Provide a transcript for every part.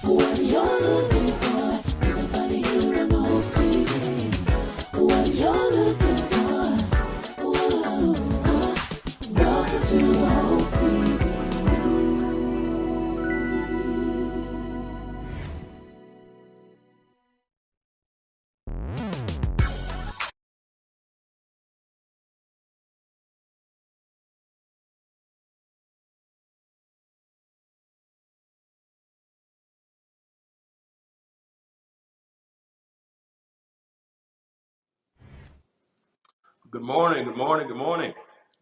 What you're looking for, everybody here on Hope TV. What you're looking for, whoa, welcome to Hope TV. Good morning, good morning, good morning.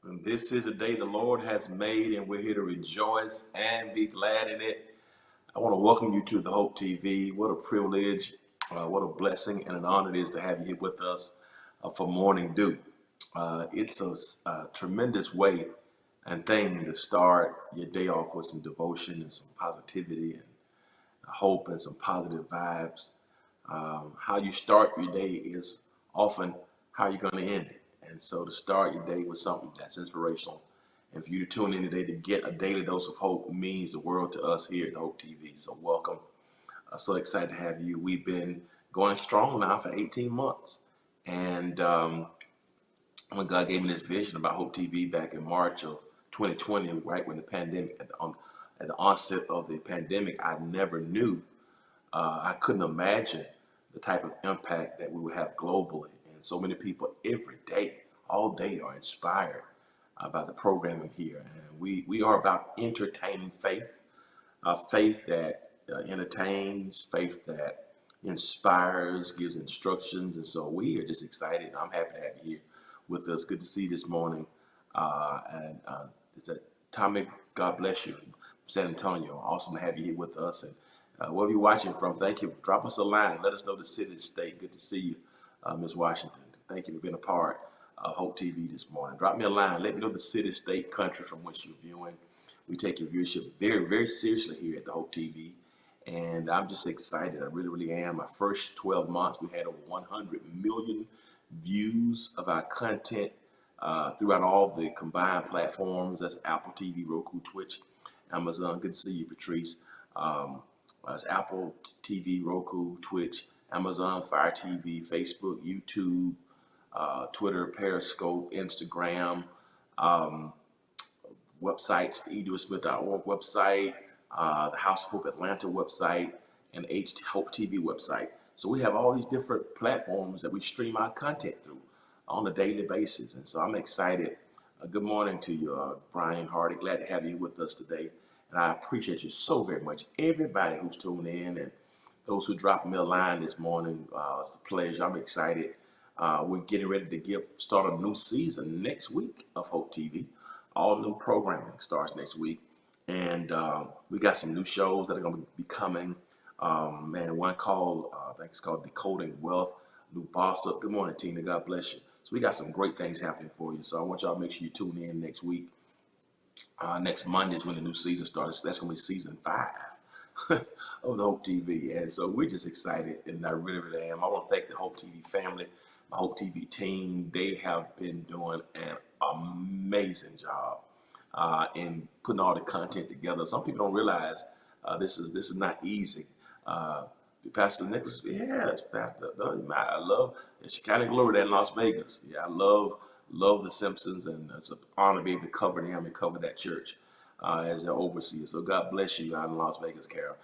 And this is a day the Lord has made, and we're here to rejoice and be glad in it. I want to welcome you to the Hope TV. What a privilege, what a blessing, and an honor it is to have you here with us for Morning Dew. It's a tremendous way and thing to start your day off with some devotion and some positivity and hope and some positive vibes. How you start your day is often how you're going to end it. And so to start your day with something that's inspirational and for you to tune in today to get a daily dose of hope means the world to us here at the Hope TV. So welcome. So excited to have you. We've been going strong now for 18 months. And when God gave me this vision about Hope TV back in March of 2020, right when the pandemic, at the onset of the pandemic, I never knew, I couldn't imagine the type of impact that we would have globally. And so many people every day, all day, are inspired by the programming here. And we are about entertaining faith, faith that entertains, faith that inspires, gives instructions. And so we are just excited. I'm happy to have you here with us. Good to see you this morning. And it's that Tommy, God bless you. San Antonio, awesome to have you here with us. And wherever you're watching from, thank you. Drop us a line. Let us know the city and state. Good to see you, Ms. Washington. Thank you for being a part of Hope TV this morning. Drop me a line. Let me know the city, state, country from which you're viewing. We take your viewership very, very seriously here at the Hope TV. And I'm just excited. I really, really am. My first 12 months, we had over 100 million views of our content throughout all the combined platforms. That's Apple TV, Roku, Twitch, Amazon. Good to see you, Patrice. It's Apple TV, Roku, Twitch, Amazon, Fire TV, Facebook, YouTube, Twitter, Periscope, Instagram, websites, the edewithsmith.org website, the House of Hope Atlanta website, and Hope TV website. So we have all these different platforms that we stream our content through on a daily basis. And so I'm excited. Good morning to you, Brian Hardy. Glad to have you with us today. And I appreciate you so very much. Everybody who's tuned in and those who dropped me a line this morning, it's a pleasure. I'm excited. We're getting ready to start a new season next week of Hope TV. All new programming starts next week. And we got some new shows that are going to be coming. One called, I think it's called Decoding Wealth, new boss up. Good morning, Tina. God bless you. So we got some great things happening for you. So I want y'all to make sure you tune in next week. Next Monday is when the new season starts. That's going to be season 5 of the Hope TV. And so we're just excited, and I really, really am. I want to thank the Hope TV family, the Hope TV team. They have been doing an amazing job in putting all the content together. Some people don't realize this is not easy. Pastor Nicholas, yes, Pastor. I love Shekinah Glory there in Las Vegas. Yeah, I love the Simpsons, and it's an honor to be able to cover them and cover that church as their overseer. So God bless you out in Las Vegas, Carol,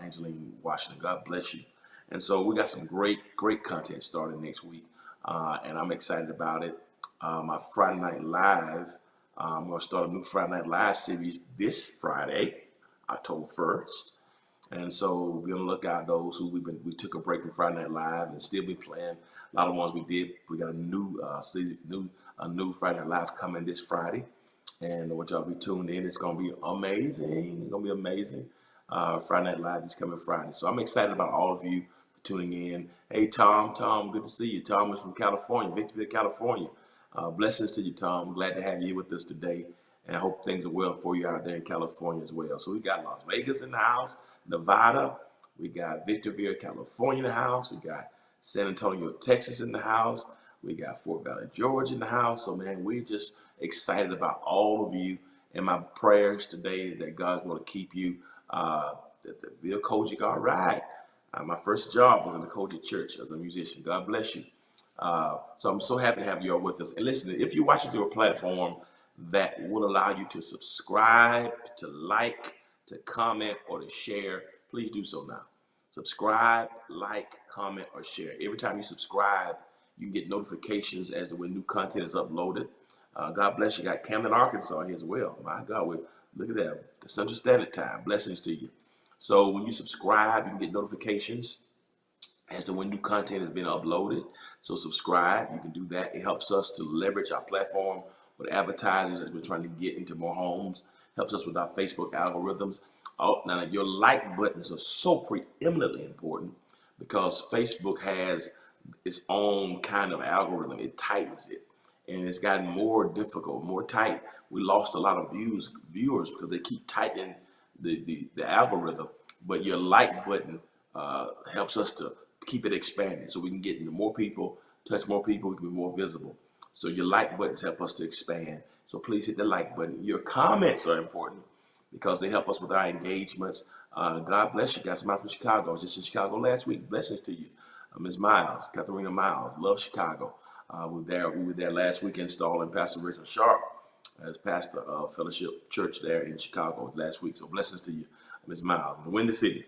Angeline Washington. God bless you. And so we got some great content starting next week, and I'm excited about it. My Friday Night Live, I'm going to start a new Friday Night Live series this Friday, October 1st. And so we're gonna look at those who we took a break from Friday Night Live and still be playing a lot of ones we did. We got a new season, a new Friday Night Live coming this Friday, and I want y'all to be tuned in. It's gonna be amazing. It's gonna be amazing. Friday Night Live is coming Friday, so I'm excited about all of you tuning in. Hey Tom, good to see you. Tom is from California, Victorville, California. Blessings to you, Tom. Glad to have you with us today, and I hope things are well for you out there in California as well. So we got Las Vegas in the house, Nevada, we got Victorville, California in the house, we got San Antonio, Texas in the house, we got Fort Valley, Georgia in the house. So man, we're just excited about all of you, and my prayers today that God's going to keep you the Bill Kojic, all right. My first job was in the Kojic Church as a musician. God bless you. So I'm so happy to have you all with us. And listen, if you're watching through a platform that will allow you to subscribe, to like, to comment, or to share, please do so now. Subscribe, like, comment, or share. Every time you subscribe, you can get notifications as to when new content is uploaded. God bless you. Got Camden, Arkansas here as well. My God, look at that. The Central Standard Time. Blessings to you. So when you subscribe, you can get notifications as to when new content has been uploaded. So subscribe, you can do that. It helps us to leverage our platform with advertisers as we're trying to get into more homes. Helps us with our Facebook algorithms. Oh, now your like buttons are so preeminently important because Facebook has its own kind of algorithm. It tightens it, and it's gotten more difficult, more tight. We lost a lot of viewers because they keep tightening the algorithm. But your like button helps us to keep it expanding so we can get into more people, touch more people, we can be more visible. So your like buttons help us to expand. So please hit the like button. Your comments are important because they help us with our engagements. God bless you. Got somebody from Chicago. I was just in Chicago last week. Blessings to you. Ms. Miles, Katharina Miles, love Chicago. We were there last week installing Pastor Richard Sharp as pastor of Fellowship Church there in Chicago last week. So blessings to you, Ms. Miles, in the Windy City.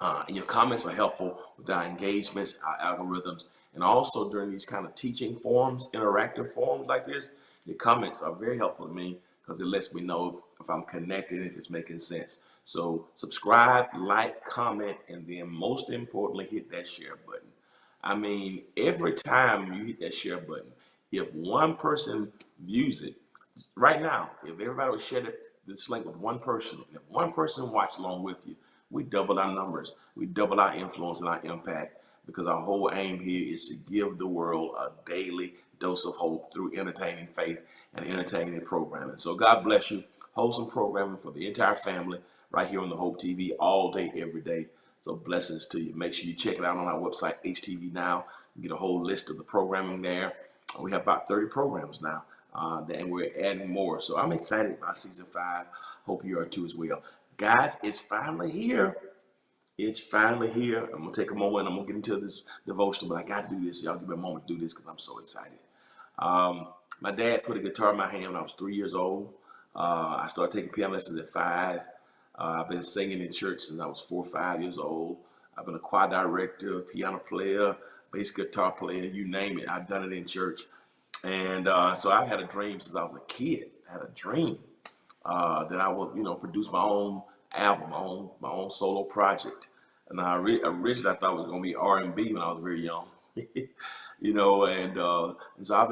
And your comments are helpful with our engagements, our algorithms, and also during these kind of teaching forums, interactive forums like this, your comments are very helpful to me because it lets me know if I'm connected, if it's making sense. So subscribe, like, comment, and then most importantly, hit that share button. I mean, every time you hit that share button, if one person views it, right now, if everybody would share this link with one person, and if one person watched along with you, we double our numbers, we double our influence and our impact because our whole aim here is to give the world a daily dose of hope through entertaining faith and entertaining programming. So God bless you. Wholesome programming for the entire family right here on the Hope TV all day, every day. So blessings to you. Make sure you check it out on our website, HTV Now. You get a whole list of the programming there. We have about 30 programs now, and we're adding more. So I'm excited about season 5. Hope you are too as well. Guys, it's finally here. It's finally here. I'm going to take a moment. I'm going to get into this devotional, but I got to do this. Y'all give me a moment to do this because I'm so excited. My dad put a guitar in my hand when I was 3 years old. I started taking piano lessons at 5. I've been singing in church since I was 4 or 5 years old. I've been a choir director, piano player, bass guitar player, you name it. I've done it in church. And so I've had a dream since I was a kid. I had a dream that I would, produce my own album, my own solo project. And originally I thought it was going to be R&B when I was very young, and so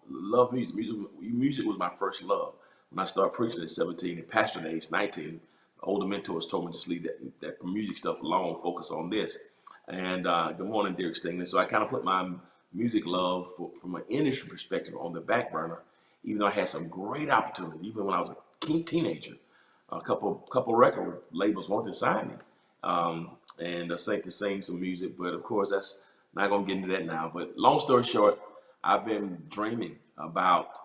love music. Music was my first love. When I started preaching at 17 and pastoring at age 19, older mentors told me just leave that music stuff alone, focus on this. And good morning, Derek Stingley. So I kind of put my music love from an industry perspective on the back burner, even though I had some great opportunities, even when I was a teenager. A couple record labels wanted to sign me and to sing some music, but of course that's not going to get into that now. But long story short, I've been dreaming about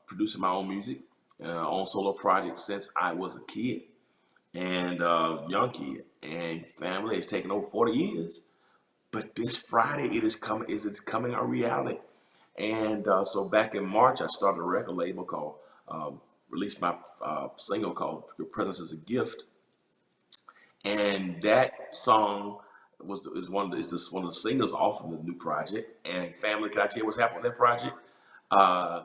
producing my own music, own solo projects since I was a kid and young kid, and family. It's taken over 40 years, but this Friday it is coming a reality. And so back in March, I started a record label called, released my single called "Your Presence is a Gift," and that song is one of the singles off of the new project. And family, can I tell you what's happened with that project? Uh,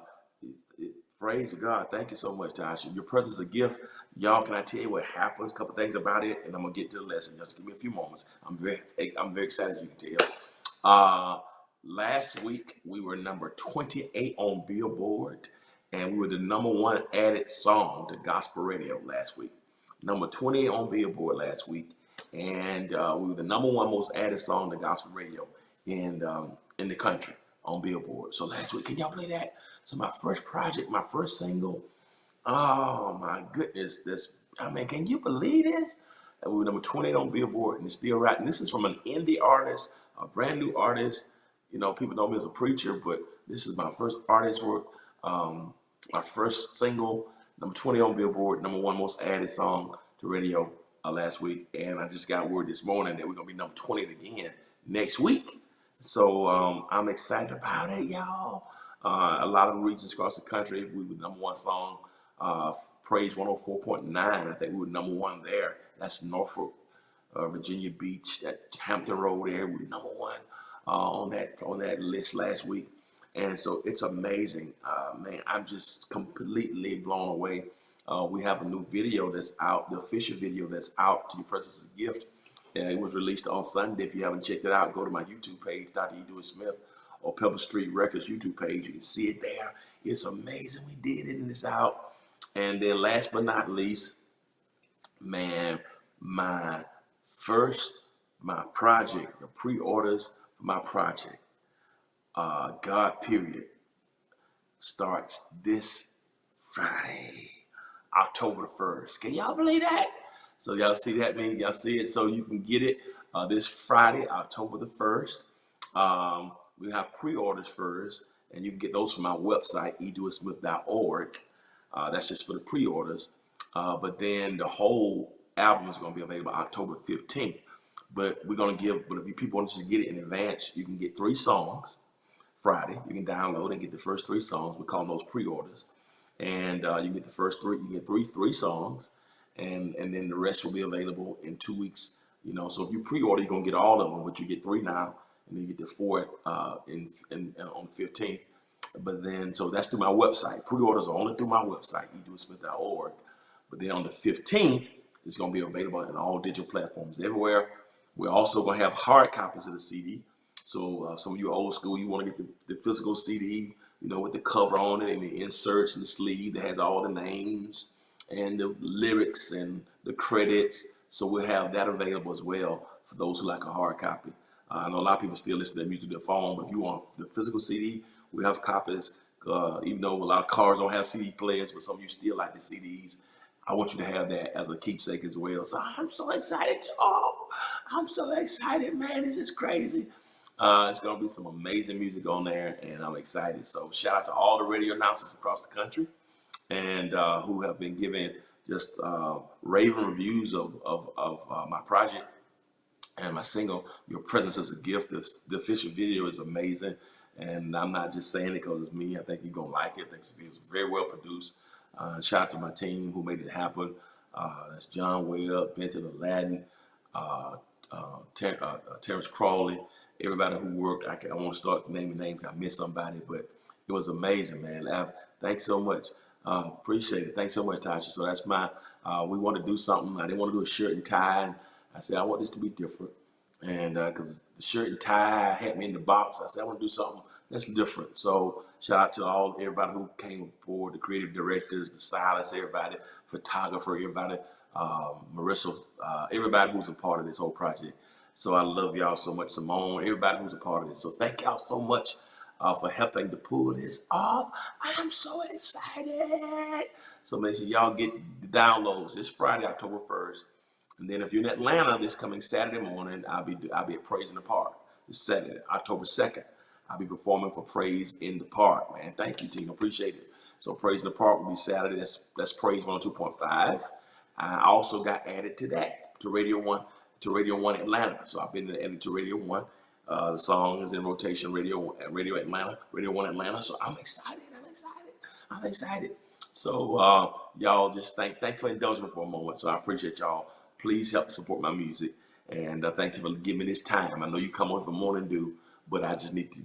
Praise God. Thank you so much, Tasha. Your presence is a gift. Y'all, can I tell you what happens? A couple things about it, and I'm gonna get to the lesson. Just give me a few moments. I'm very excited, as you can tell. Last week we were number 28 on Billboard, and we were the number 1 added song to gospel radio last week. Number 28 on Billboard last week, and we were the number 1 most added song to gospel radio in the country on Billboard. So last week, can y'all believe that? So my first project, my first single, oh my goodness, can you believe this? And we were number 28 on Billboard, and it's still right. And this is from an indie artist, a brand new artist. People know me as a preacher, but this is my first artist work, my first single, number 20 on Billboard, number 1 most added song to radio last week, and I just got word this morning that we're gonna be number 20 again next week. So I'm excited about it, y'all. A lot of regions across the country, we were number one song. Praise 104.9, I think we were number one there. That's Norfolk, Virginia Beach, that Hampton Road area. We were number one on that list last week. And so it's amazing, man. I'm just completely blown away. We have a new video that's out, the official video that's out, To Your Presence is a Gift. And it was released on Sunday. If you haven't checked it out, go to my YouTube page, Dr. E. Dewey Smith, or Pepper Street Records YouTube page. You can see it there. It's amazing. We did it, and it's out. And then last but not least, man, my project, the pre-orders for my project, God Period, starts this Friday, October 1st. Can y'all believe that? So y'all see that, man? Y'all see it? So you can get it this Friday, October the 1st. We have pre-orders first, and you can get those from my website, edeweysmith.org. That's just for the pre-orders. But then the whole album is going to be available October 15th. But if you people want to just get it in advance, you can get 3 songs Friday. You can download and get the first 3 songs. We call those pre-orders. And you get the first 3, you get three songs. And then the rest will be available in 2 weeks. You know, so if you pre-order, you're going to get all of them, but you get 3 now, and then you get the 4 on the 15th. But then, so that's through my website. Pre-orders are only through my website, edeweysmith.org. But then on the 15th, it's going to be available in all digital platforms everywhere. We're also going to have hard copies of the CD. So some of you old school, you want to get the physical CD, you know, with the cover on it and the inserts and the sleeve that has all the names and the lyrics and the credits. So we'll have that available as well for those who like a hard copy. I know a lot of people still listen to their music to their phone, but if you want the physical CD, we have copies. Even though a lot of cars don't have CD players, but some of you still like the CDs, I want you to have that as a keepsake as well. So I'm so excited, y'all. I'm so excited, man. This is crazy. It's going to be some amazing music on there, and I'm excited. So shout out to all the radio announcers across the country and who have been giving just raving reviews of my project and my single, Your Presence is a Gift. The official video is amazing. And I'm not just saying it because it's me. I think you're going to like it. I think it was very well produced. Shout out to my team who made it happen. That's John Webb, Benton Aladdin, Terrence Crawley, everybody who worked. I won't start naming names. I missed somebody, but it was amazing, man. Thanks so much. Appreciate it. Thanks so much, Tasha. So that's we want to do something. I didn't want to do a shirt and tie. And I said, I want this to be different. And because the shirt and tie had me in the box, I said, I want to do something that's different. So shout out to everybody who came aboard, the creative directors, the stylists, everybody, photographer, everybody, Marissa, everybody who's a part of this whole project. So I love y'all so much, Simone, everybody who's a part of this. So thank y'all so much for helping to pull this off. I'm so excited. So make sure y'all get the downloads this Friday, October 1st. And then if you're in Atlanta this coming Saturday morning, I'll be at Praise in the Park this Saturday, October 2nd. I'll be performing for Praise in the Park, man. Thank you, team. Appreciate it. So Praise in the Park will be Saturday. That's Praise 102.5. I also got added to that, to Radio 1 Atlanta. So I've been added to Radio 1. The song is in rotation, Radio Atlanta, Radio 1 Atlanta. So I'm excited. I'm excited. So y'all just thanks for indulging me for a moment. So I appreciate y'all. Please help support my music. And thank you for giving me this time. I know you come on for morning dew, but I just need to,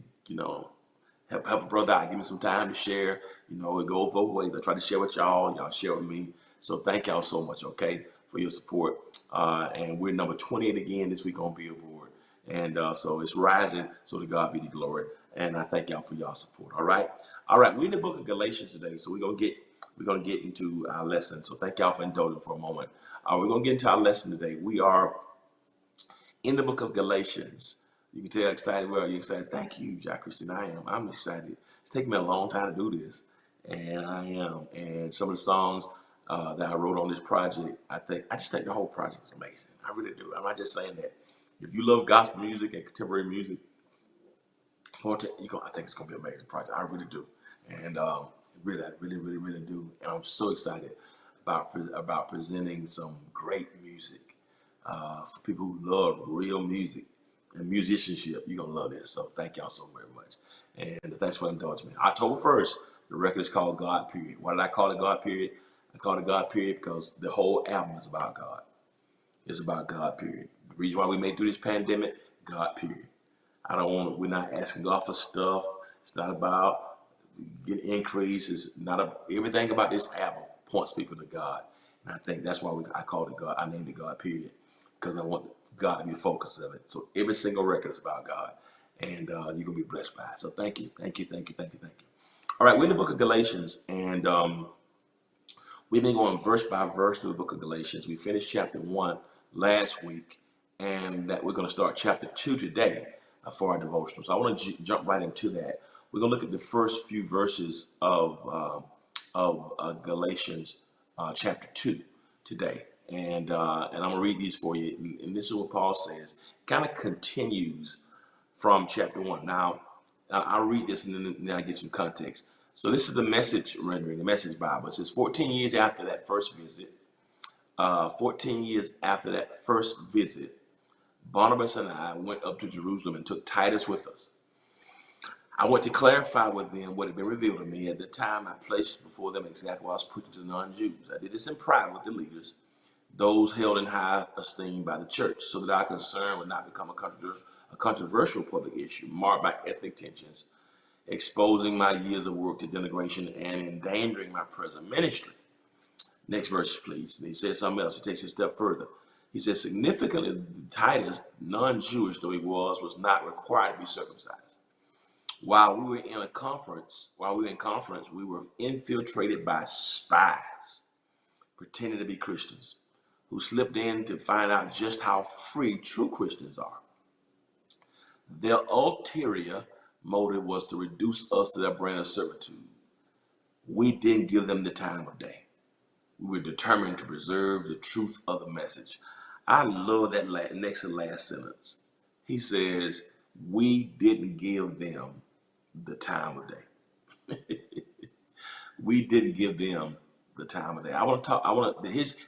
help a brother out. Give me some time to share. It goes both ways. I try to share with y'all. Y'all share with me. So thank y'all so much, okay, for your support. And we're number 28 again this week on Billboard. And so it's rising. So to God be the glory. And I thank y'all for y'all support. All right. We're in the book of Galatians today. So we're gonna get into our lesson. So thank y'all for indulging for a moment. We're gonna get into our lesson today. We are in the book of Galatians. You can tell how excited we are. You're excited. Thank you, Jack Christian. I am. I'm excited. It's taken me a long time to do this, and I am. And some of the songs that I wrote on this project, I just think the whole project is amazing. I really do. I'm not just saying that. If you love gospel music and contemporary music, I think it's gonna be an amazing project. I really do, and I really do. And I'm so excited about presenting some great music for people who love real music and musicianship. You're gonna love this. So thank y'all so very much, and thanks for indulging me. October 1st, the record is called God Period. Why did I call it God Period? I called it God Period because the whole album is about God. It's about God Period. The reason why we made through this pandemic, God Period. We're not asking God for stuff. It's not about get increase. It's not everything about this album points people to God. And I think that's why I called it God. I named it God Period because I want God to be the focus of it. So every single record is about God, and you're gonna be blessed by it. So thank you. All right, we're in the book of Galatians, and we've been going verse by verse through the book of Galatians. We finished chapter 1 last week, and that we're going to start chapter 2 today for our devotional. So I want to jump right into that. We're going to look at the first few verses of Galatians chapter 2 today, and I'm going to read these for you. And this is what Paul says. Kind of continues from chapter 1. Now, I'll read this and then I get some context. So this is the Message rendering, the Message Bible. It says, 14 years after that first visit, Barnabas and I went up to Jerusalem and took Titus with us. I went to clarify with them what had been revealed to me. At the time, I placed before them exactly what I was putting to the non-Jews. I did this in private with the leaders, those held in high esteem by the church, so that our concern would not become a controversial public issue marked by ethnic tensions, exposing my years of work to denigration and endangering my present ministry. Next verse, please. And he says something else. He takes it a step further. He says, significantly, Titus, non-Jewish though he was not required to be circumcised. While we were in conference, we were infiltrated by spies pretending to be Christians who slipped in to find out just how free true Christians are. Their ulterior motive was to reduce us to that brand of servitude. We didn't give them the time of day. We were determined to preserve the truth of the message. I love that next to last sentence. He says, we didn't give them the time of day. We didn't give them the time of day.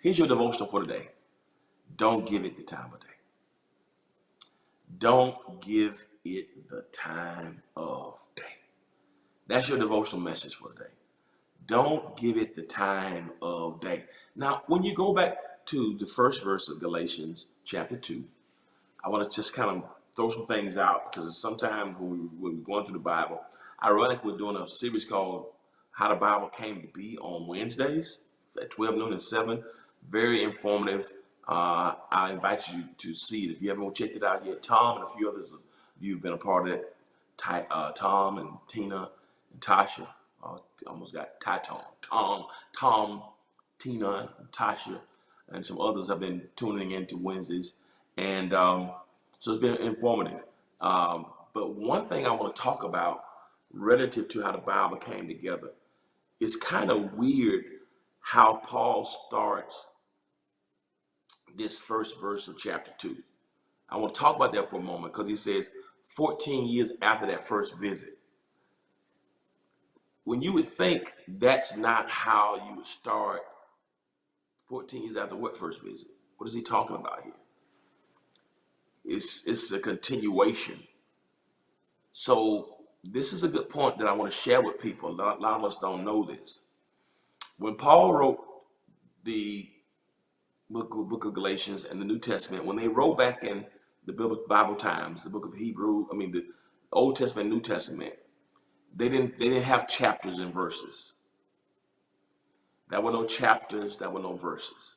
Here's your devotional for today. Don't give it the time of day. Don't give it the time of day. That's your devotional message for today. Don't give it the time of day. Now, when you go back to the first verse of Galatians chapter 2, I want to just kind of throw some things out because sometimes when we're going through the Bible, ironically, we're doing a series called How the Bible Came to Be on Wednesdays at 12 noon and 7. Very informative. I invite you to see it. If you haven't checked it out yet, Tom and a few others of you have been a part of it. Tom and Tina and Tasha. Almost got Tom, Tina, and Tasha, and some others have been tuning into Wednesdays. And so it's been informative. But one thing I want to talk about relative to how the Bible came together, it's kind of weird how Paul starts this first verse of chapter 2. I want to talk about that for a moment because he says 14 years after that first visit. When you would think that's not how you would start 14 years after what first visit? What is he talking about here? It's a continuation. So this is a good point that I want to share with people. A lot of us don't know this. When Paul wrote the book of Galatians and the New Testament, when they wrote back in the Bible times, the book of the Old Testament, New Testament, they didn't have chapters and verses. There were no chapters, there were no verses.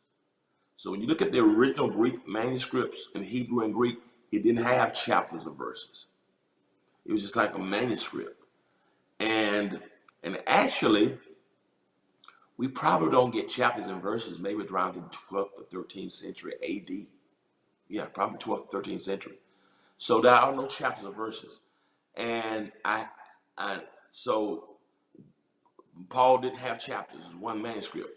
So when you look at the original Greek manuscripts in Hebrew and Greek, it didn't have chapters or verses. It was just like a manuscript. And actually, we probably don't get chapters and verses maybe around the 12th or 13th century AD. Yeah, probably 12th or 13th century. So there are no chapters or verses. And so Paul didn't have chapters. It was one manuscript.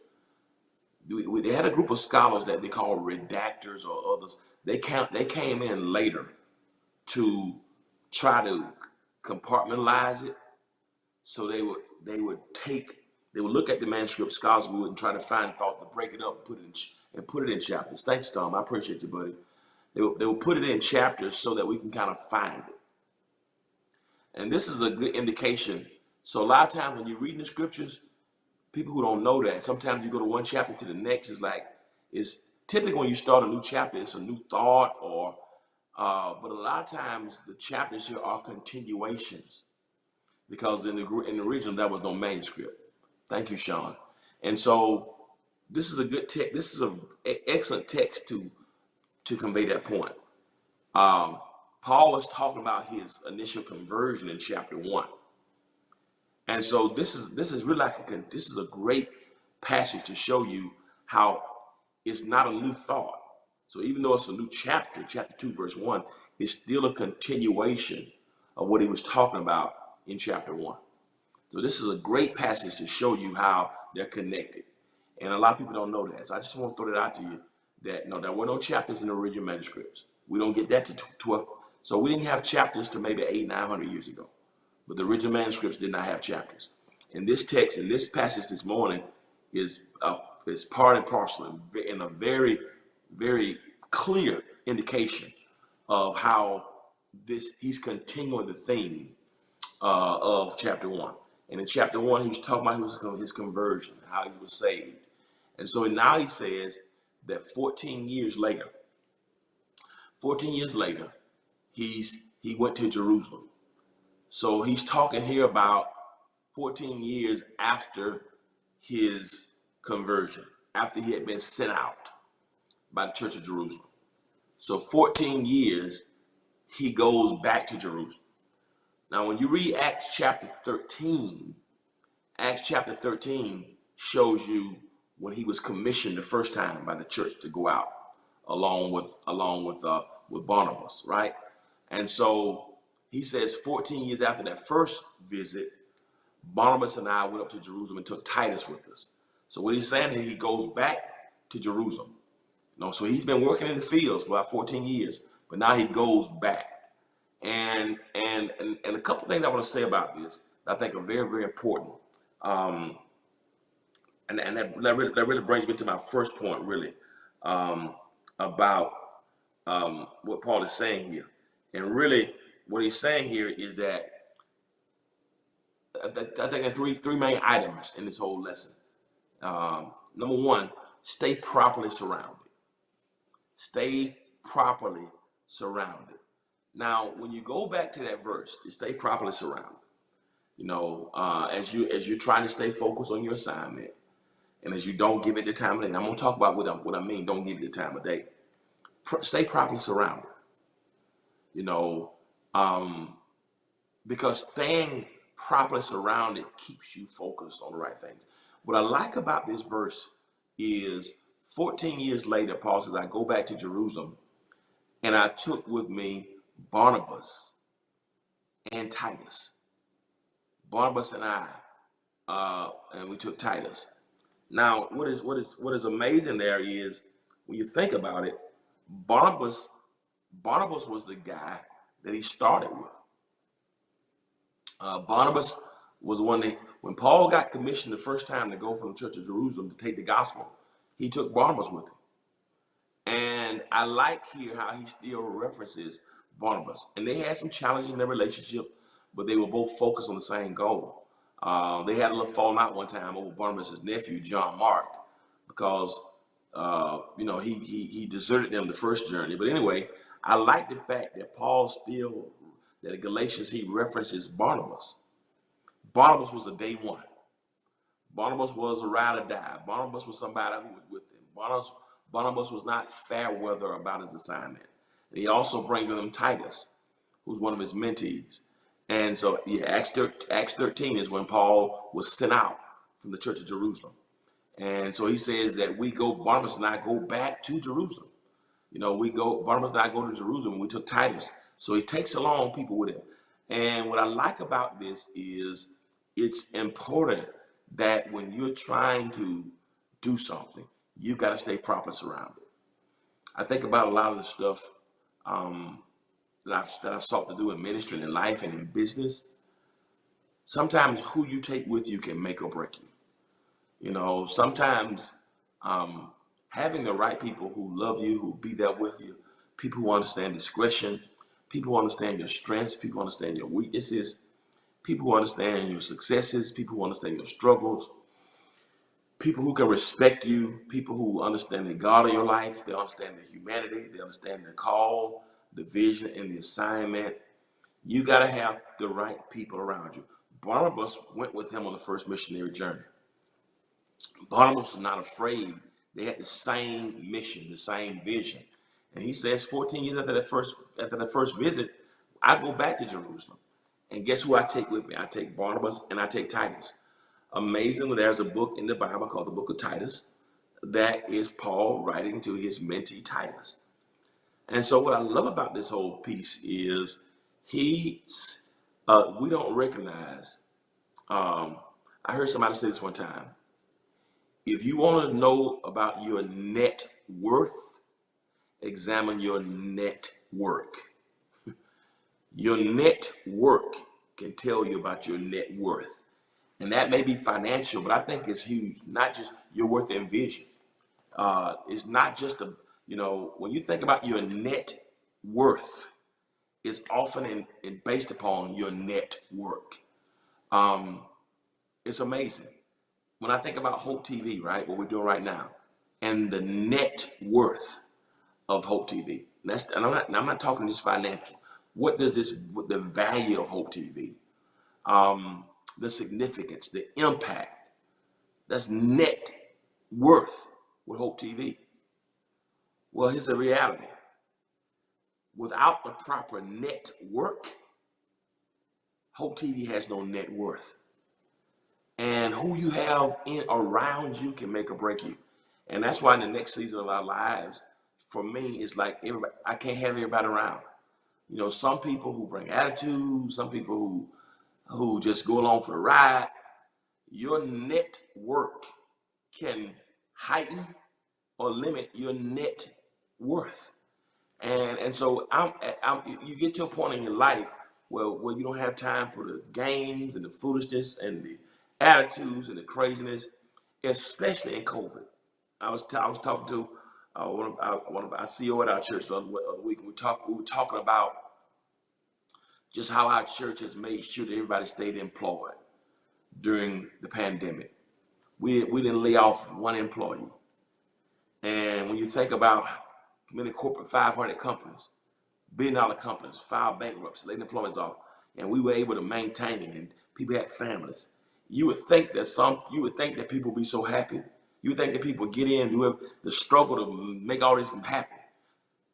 They had a group of scholars that they call redactors or others. They came in later to try to compartmentalize it. So they would take They would look at the manuscript, scholars would, and try to find thought to break it up and put it in chapters. Thanks, Tom. I appreciate you, buddy. They would put it in chapters so that we can kind of find it. And this is a good indication. So a lot of times when you're reading the scriptures, people who don't know that, sometimes you go to one chapter to the next. It's typically when you start a new chapter, it's a new thought, but a lot of times the chapters here are continuations, because in the original there was no manuscript. Thank you, Shun. And so this is a good text. This is an excellent text to convey that point. Paul was talking about his initial conversion in chapter 1. And so this is really this is a great passage to show you how it's not a new thought. So even though it's a new chapter, chapter 2, verse 1, it's still a continuation of what he was talking about in chapter 1. So this is a great passage to show you how they're connected. And a lot of people don't know that. So I just want to throw that out to you, that no, there were no chapters in the original manuscripts. We don't get that to 12. So we didn't have chapters to maybe 800-900 years ago. But the original manuscripts did not have chapters. And this text, in this passage this morning, is part and parcel in a very, very clear indication of how he's continuing the theme of chapter 1. And in chapter 1, he was talking about his conversion, how he was saved. And so now he says that 14 years later, he went to Jerusalem. So he's talking here about 14 years after his conversion, after he had been sent out by the church of Jerusalem. So 14 years, he goes back to Jerusalem. Now, when you read Acts chapter 13 shows you when he was commissioned the first time by the church to go out along with Barnabas, right? And so he says 14 years after that first visit, Barnabas and I went up to Jerusalem and took Titus with us. So what he's saying is he goes back to Jerusalem. So he's been working in the fields for about 14 years, but now he goes back. And a couple things I want to say about this that I think are very, very important. And that really brings me to my first point, really, about what Paul is saying here. And really, what he's saying here is that I think there are three main items in this whole lesson. Number one, stay properly surrounded. Stay properly surrounded. Now, when you go back to that verse, to stay properly surrounded, as you're trying to stay focused on your assignment, and as you don't give it the time of day. And I'm going to talk about what I mean. Don't give it the time of day. Stay properly surrounded. Because staying properly surrounded keeps you focused on the right things. What I like about this verse is 14 years later, Paul says, I go back to Jerusalem and I took with me Barnabas and Titus. Barnabas and I, and we took Titus. Now, what is amazing there is when you think about it, Barnabas was the guy that he started with. Barnabas was the one that, when Paul got commissioned the first time to go from the church of Jerusalem to take the gospel, he took Barnabas with him. And I like here how he still references Barnabas. And they had some challenges in their relationship, but they were both focused on the same goal. They had a little falling out one time over Barnabas' nephew, John Mark, because he deserted them the first journey. But anyway, I like the fact that that in Galatians he references Barnabas. Barnabas was a day one. Barnabas was a ride or die. Barnabas was somebody who was with him. Barnabas was not fair weather about his assignment. And he also brings with him Titus, who's one of his mentees. And so, Acts 13 is when Paul was sent out from the church of Jerusalem. And so he says that Barnabas and I go back to Jerusalem. Barnabas and I go to Jerusalem and we took Titus. So he takes along people with him. And what I like about this is it's important that when you're trying to do something, you've got to stay properly surrounded. I think about a lot of the stuff that I've sought to do in ministry and in life and in business. Sometimes who you take with you can make or break you. You know, sometimes having the right people who love you, who be there with you, people who understand discretion, people who understand your strengths, people who understand your weaknesses, people who understand your successes, people who understand your struggles, people who can respect you, people who understand the God of your life, they understand the humanity, they understand the call, the vision, and the assignment. You got to have the right people around you. Barnabas went with him on the first missionary journey. Barnabas was not afraid. They had the same mission, the same vision. And he says 14 years after the first visit, I go back to Jerusalem. And guess who I take with me? I take Barnabas and I take Titus. Amazingly, there's a book in the Bible called the Book of Titus that is Paul writing to his mentee Titus. And so what I love about this whole piece is we don't recognize, I heard somebody say this one time, if you want to know about your net worth, examine your network. Your network can tell you about your net worth. And that may be financial, but I think it's huge. Not just your worth and vision. It's not just when you think about your net worth, it's often based upon your network. It's amazing. When I think about Hope TV, right, what we're doing right now, and the net worth of Hope TV. And I'm not talking just financial. What the value of Hope TV, the significance, the impact, that's net worth with Hope TV. Well, here's the reality. Without the proper network, Hope TV has no net worth. And who you have around you can make or break you. And that's why in the next season of our lives, for me, it's like I can't have everybody around. You know, some people who bring attitude, some people who just go along for the ride. Your network can heighten or limit your net worth. And so you get to a point in your life where you don't have time for the games and the foolishness and the attitudes and the craziness, especially in COVID. I was talking to one of our CEO at our church the other week. We were talking about just how our church has made sure that everybody stayed employed during the pandemic. We didn't lay off one employee. And when you think about many corporate 500 companies, billion-dollar companies, filed bankruptcy, laid employees off, and we were able to maintain, and people had families. You would think that people would be so happy. You would think that people get in and do the struggle to make all this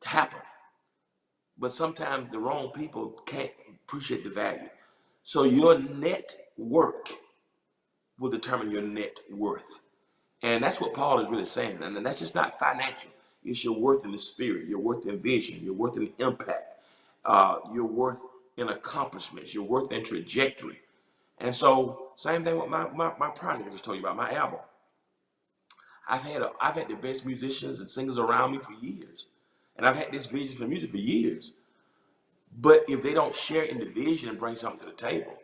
happen. But sometimes the wrong people can't appreciate the value. So your network will determine your net worth. And that's what Paul is really saying. And that's just not financial. It's your worth in the spirit, your worth in vision, your worth in impact, your worth in accomplishments, your worth in trajectory. And so, same thing with my project I just told you about, my album. I've had the best musicians and singers around me for years. And I've had this vision for music for years. But if they don't share in the vision and bring something to the table,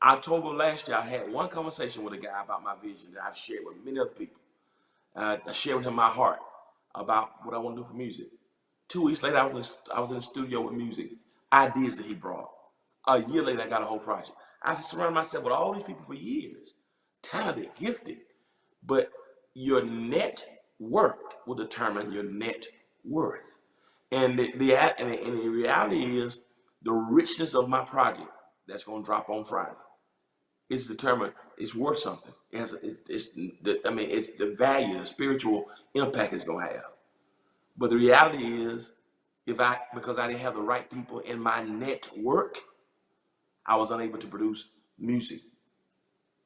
October last year, I had one conversation with a guy about my vision that I've shared with many other people. I shared with him my heart about what I want to do for music. 2 weeks later, I was in the studio with music, ideas that he brought. A year later, I got a whole project. I've surrounded myself with all these people for years, talented, gifted. But your net work will determine your net worth. And the reality is the richness of my project that's going to drop on Friday. It's determined. It's worth something. It's the value, the spiritual impact it's going to have. But the reality is, because I didn't have the right people in my network, I was unable to produce music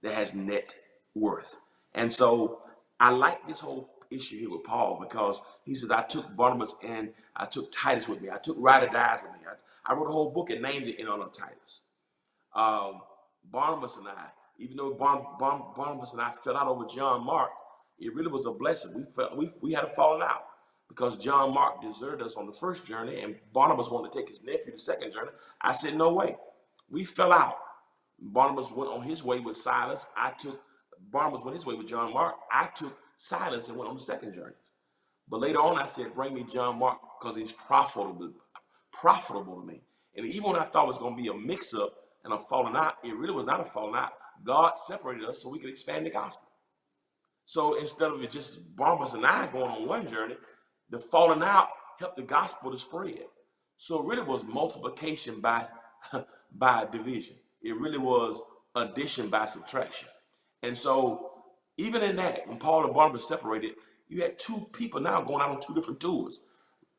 that has net worth. And so I like this whole issue here with Paul because he says, I took Barnabas and I took Titus with me. I took Ride or Dies with me. I wrote a whole book and named it in honor of Titus. Barnabas and I, even though Barnabas and I fell out over John Mark, it really was a blessing. We had a falling out because John Mark deserted us on the first journey and Barnabas wanted to take his nephew the second journey. I said, no way. We fell out. Barnabas went on his way with Silas. I took Barnabas went his way with John Mark. I took Silas and went on the second journey. But later on, I said, bring me John Mark because he's profitable to me. And even when I thought it was going to be a mix-up and a falling out, it really was not a falling out. God separated us so we could expand the gospel. So instead of it just Barnabas and I going on one journey, the falling out helped the gospel to spread. So it really was multiplication by, by division. It really was addition by subtraction. And so even in that, when Paul and Barnabas separated, you had two people now going out on two different tours.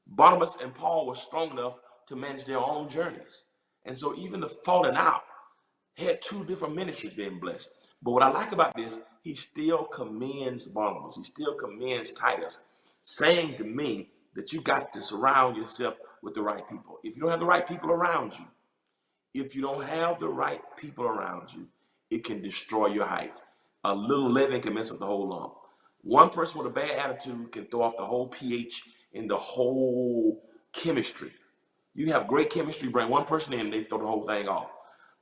Barnabas and Paul were strong enough to manage their own journeys. And so even the falling out had two different ministries being blessed. But what I like about this, he still commends Barnabas. He still commends Titus, saying to me that you got to surround yourself with the right people. If you don't have the right people around you, it can destroy your heights. A little leaven can mess up the whole lump. One person with a bad attitude can throw off the whole pH and the whole chemistry. You have great chemistry, bring one person in, they throw the whole thing off.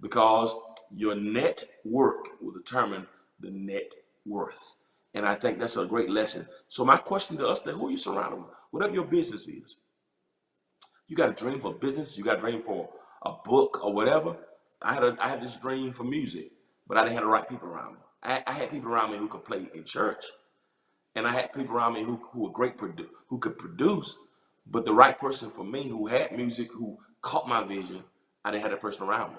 Because your net work will determine the net worth. And I think that's a great lesson. So my question to us, who are you surrounded with? Whatever your business is. You got a dream for business, you got a dream for a book or whatever. I had this dream for music, but I didn't have the right people around me. I had people around me who could play in church. And I had people around me who were great, who could produce, but the right person for me who had music, who caught my vision, I didn't have that person around me.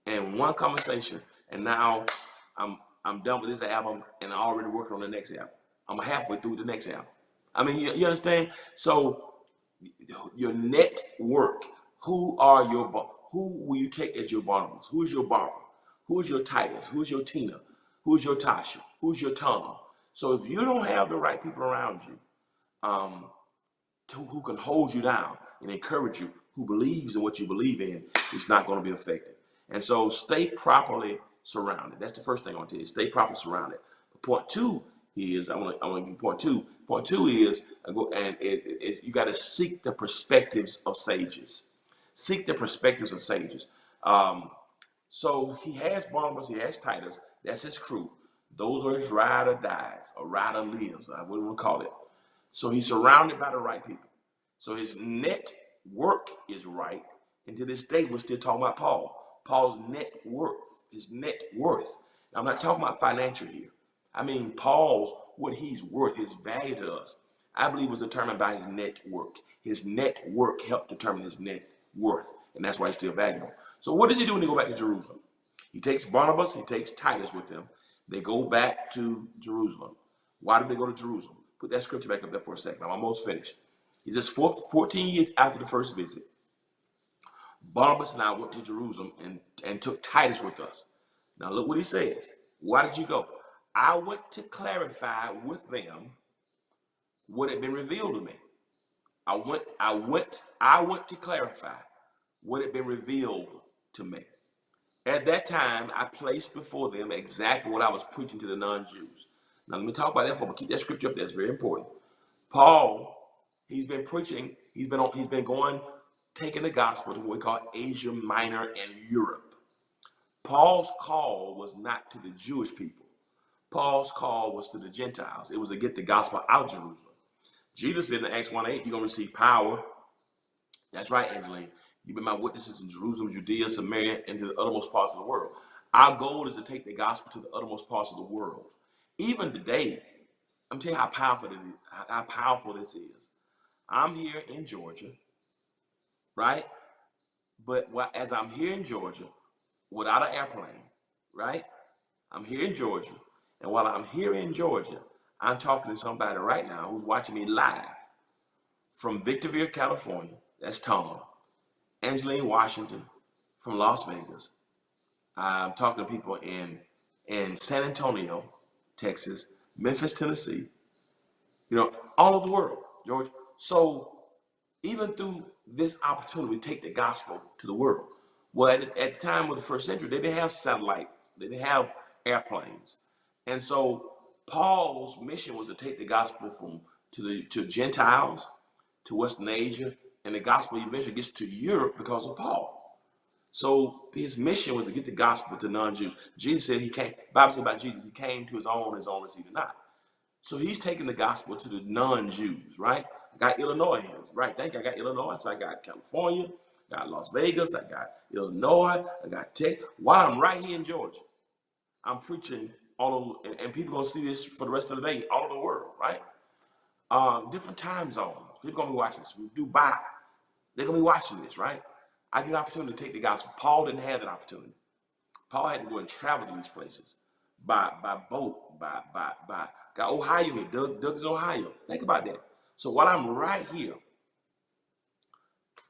And one conversation, and now I'm done with this album, and I'm already working on the next album. I'm halfway through the next album. I mean, you understand? So your network, who will you take as your Barnabas? Who is your Barbara? Who is your Titus? Who is your Tina? Who is your Tasha? Who's your Tom? So if you don't have the right people around you, who can hold you down and encourage you, who believes in what you believe in, it's not going to be effective. And so stay properly surrounded. That's the first thing I want to tell you. Stay properly surrounded. Point two is, I want to give point two. Point two is, you got to seek the perspectives of sages. Seek the perspectives of sages. So he has Barnabas, he has Titus. That's his crew. Those are his ride or dies, or ride or lives, I wouldn't want to call it. So he's surrounded by the right people. So his network is right. And to this day, we're still talking about Paul. Paul's net worth, his net worth. Now, I'm not talking about financial here. I mean, Paul's, what he's worth, his value to us, I believe was determined by his network. His network helped determine his net worth. And that's why he's still valuable. So what does he do when he go back to Jerusalem? He takes Barnabas, he takes Titus with him. They go back to Jerusalem. Why did they go to Jerusalem? Put that scripture back up there for a second. I'm almost finished. He says 14 years after the first visit, Barnabas and I went to Jerusalem and took Titus with us. Now look what he says. Why did you go? I went to clarify with them what had been revealed to me. I went to clarify what had been revealed to me. At that time, I placed before them exactly what I was preaching to the non-Jews. Now, let me talk about that for, but keep that scripture up there. It's very important. Paul, he's been preaching. He's been going, taking the gospel to what we call Asia Minor and Europe. Paul's call was not to the Jewish people. Paul's call was to the Gentiles. It was to get the gospel out of Jerusalem. Jesus said in Acts 1:8, you're going to receive power. That's right, Angeline. You've been my witnesses in Jerusalem, Judea, Samaria, and to the uttermost parts of the world. Our goal is to take the gospel to the uttermost parts of the world. Even today, I'm telling you how powerful this is. I'm here in Georgia, right? But as I'm here in Georgia, without an airplane, right? I'm here in Georgia. And while I'm here in Georgia, I'm talking to somebody right now who's watching me live from Victorville, California. That's Tom. Angeline, Washington, from Las Vegas. I'm talking to people in San Antonio, Texas, Memphis, Tennessee, all over the world, George. So even through this opportunity, we take the gospel to the world. Well, at the time of the first century, they didn't have satellite, they didn't have airplanes. And so Paul's mission was to take the gospel to Gentiles, to Western Asia, and the gospel eventually gets to Europe because of Paul. So his mission was to get the gospel to non-Jews. Jesus said he came, the Bible says about Jesus, he came to his own received it not. So he's taking the gospel to the non-Jews, right? I got Illinois here, right? Thank you. I got Illinois. So I got California, I got Las Vegas, I got Illinois, I got Texas. While I'm right here in Georgia, I'm preaching all over, and people gonna see this for the rest of the day all over the world, right? Different time zones. People gonna be watching this. From Dubai, they're gonna be watching this, right? I get an opportunity to take the gospel. Paul didn't have that opportunity. Paul had to go and travel to these places by boat, by got Ohio here. Doug's in Ohio. Think about that. So while I'm right here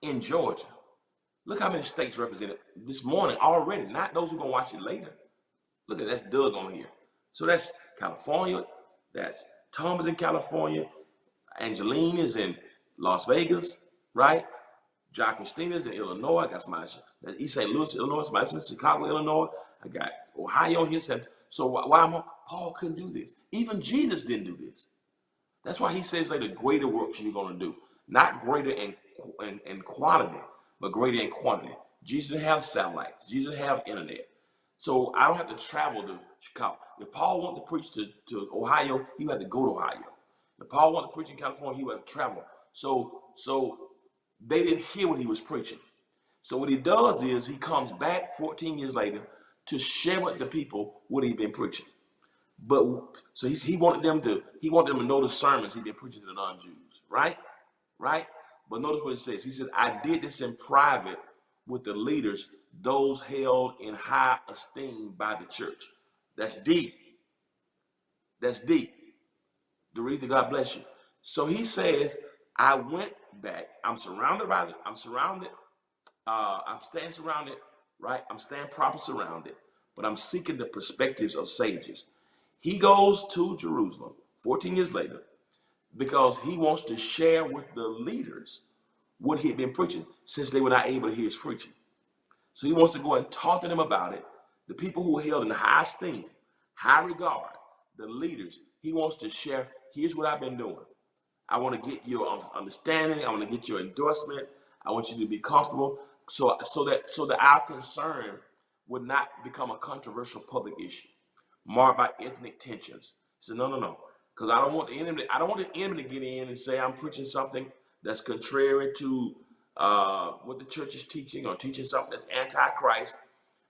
in Georgia, look how many states represented this morning already. Not those who are gonna watch it later. Look at that's Doug on here. So that's California. That's Tom is in California. Angeline is in Las Vegas, right? John Christina's in Illinois. I got somebody in East St. Louis, Illinois. Somebody's in Chicago, Illinois. I got Ohio here. So why am I? Paul couldn't do this. Even Jesus didn't do this. That's why he says like the greater works you're going to do. Not greater in quality, but greater in quantity. Jesus didn't have satellites. Jesus didn't have internet. So I don't have to travel to Chicago. If Paul wanted to preach to Ohio, he had to go to Ohio. If Paul wanted to preach in California, he would have to travel. So they didn't hear what he was preaching. So what he does is he comes back 14 years later to share with the people what he'd been preaching. But so he wanted them to know the sermons he'd been preaching to the non-Jews, right? Right? But notice what it says. He said, I did this in private with the leaders, those held in high esteem by the church. That's deep. That's deep. Doretha, God bless you. So he says, I went back. I'm surrounded by it. I'm surrounded. I'm staying surrounded, right? I'm staying proper surrounded, but I'm seeking the perspectives of sages. He goes to Jerusalem 14 years later because he wants to share with the leaders what he had been preaching since they were not able to hear his preaching. So he wants to go and talk to them about it. The people who were held in high esteem, high regard, the leaders, he wants to share, here's what I've been doing. I want to get your understanding. I want to get your endorsement. I want you to be comfortable so that our concern would not become a controversial public issue marked by ethnic tensions. He said, no. Because I don't want the enemy to get in and say I'm preaching something that's contrary to what the church is teaching or teaching something that's anti-Christ.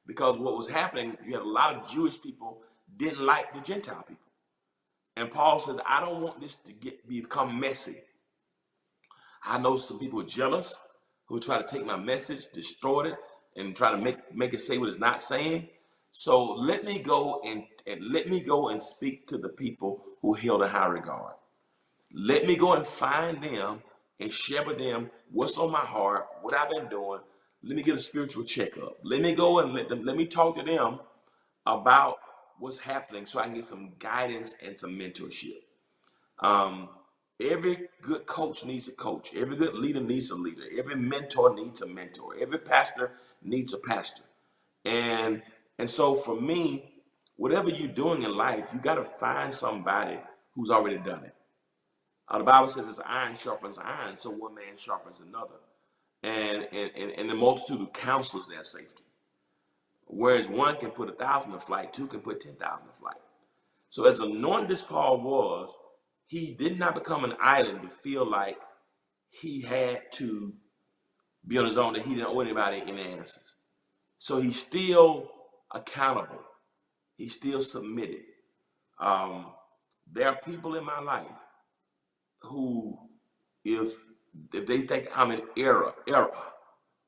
Because what was happening, you had a lot of Jewish people didn't like the Gentile people. And Paul said, I don't want this to become messy. I know some people are jealous who try to take my message, distort it, and try to make it say what it's not saying. So let me go and speak to the people who held in high regard. Let me go and find them and share with them what's on my heart, what I've been doing. Let me get a spiritual checkup. Let me go and let me talk to them about what's happening so I can get some guidance and some mentorship. Every good coach needs a coach. Every good leader needs a leader. Every mentor needs a mentor. Every pastor needs a pastor. And so for me, whatever you're doing in life, you got to find somebody who's already done it. The Bible says it's iron sharpens iron, so one man sharpens another. And the multitude of counselors their safety. Whereas one can put 1,000 to flight, two can put 10,000 to flight. So as anointed as Paul was, he did not become an island to feel like he had to be on his own, that he didn't owe anybody any answers. So he's still accountable. He's still submitted. There are people in my life who, if they think I'm in error,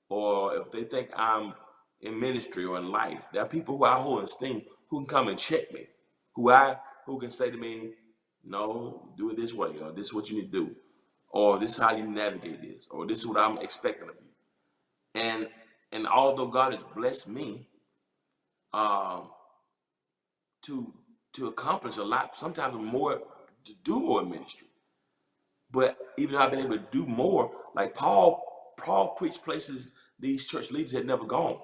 or if they think I'm in ministry or in life, there are people who I hold in esteem who can come and check me, who can say to me, no, do it this way, or this is what you need to do, or this is how you navigate this, or this is what I'm expecting of you. And although God has blessed me to accomplish a lot, sometimes more, to do more in ministry. But even though I've been able to do more, like Paul preached places these church leaders had never gone.